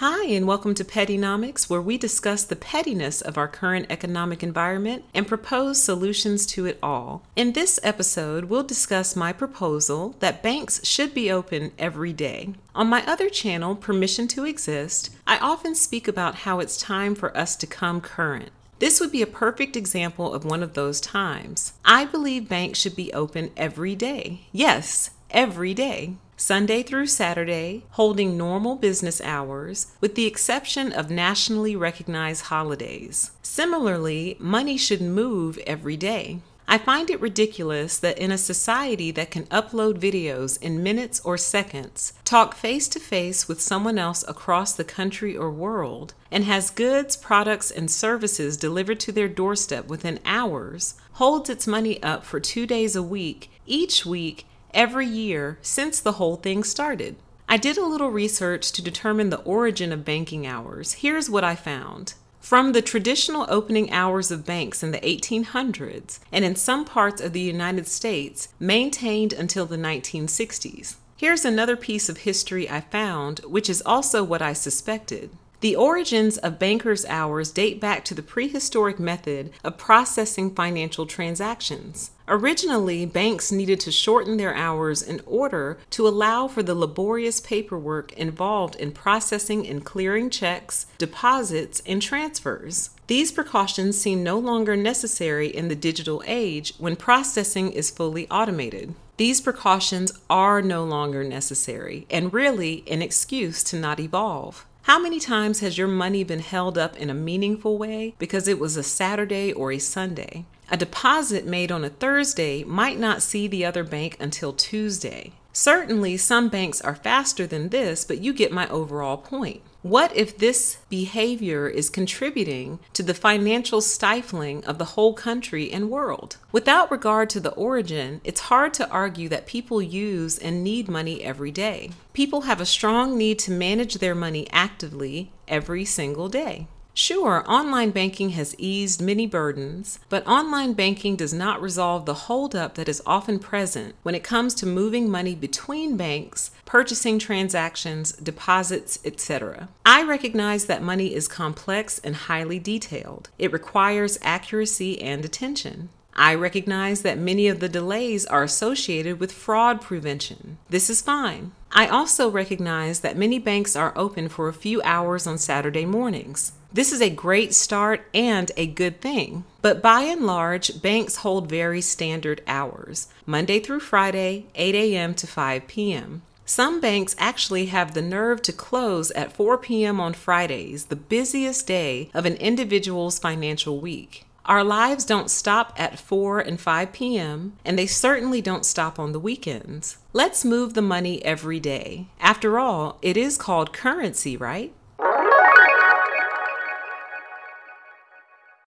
Hi, and welcome to PettyNOMICS, where we discuss the pettiness of our current economic environment and propose solutions to it all. In this episode, we'll discuss my proposal that banks should be open every day. On my other channel, Permission to Exist, I often speak about how it's time for us to come current. This would be a perfect example of one of those times. I believe banks should be open every day. Yes, every day. Sunday through Saturday, holding normal business hours, with the exception of nationally recognized holidays. Similarly, money should move every day. I find it ridiculous that in a society that can upload videos in minutes or seconds, talk face-to-face with someone else across the country or world, and has goods, products, and services delivered to their doorstep within hours, holds its money up for 2 days a week, each week, every year since the whole thing started. I did a little research to determine the origin of banking hours. Here's what I found. From the traditional opening hours of banks in the 1800s, and in some parts of the United States, maintained until the 1960s. Here's another piece of history I found, which is also what I suspected. The origins of bankers' hours date back to the prehistoric method of processing financial transactions. Originally, banks needed to shorten their hours in order to allow for the laborious paperwork involved in processing and clearing checks, deposits, and transfers. These precautions seem no longer necessary in the digital age when processing is fully automated. These precautions are no longer necessary and really an excuse to not evolve. How many times has your money been held up in a meaningful way because it was a Saturday or a Sunday? A deposit made on a Thursday might not see the other bank until Tuesday. Certainly, some banks are faster than this, but you get my overall point. What if this behavior is contributing to the financial stifling of the whole country and world? Without regard to the origin, it's hard to argue that people use and need money every day. People have a strong need to manage their money actively every single day. Sure, online banking has eased many burdens, but online banking does not resolve the holdup that is often present when it comes to moving money between banks, purchasing transactions, deposits, etc. I recognize that money is complex and highly detailed. It requires accuracy and attention. I recognize that many of the delays are associated with fraud prevention. This is fine. I also recognize that many banks are open for a few hours on Saturday mornings. This is a great start and a good thing. But by and large, banks hold very standard hours, Monday through Friday, 8 a.m. to 5 p.m. Some banks actually have the nerve to close at 4 p.m. on Fridays, the busiest day of an individual's financial week. Our lives don't stop at 4 and 5 p.m., and they certainly don't stop on the weekends. Let's move the money every day. After all, it is called currency, right?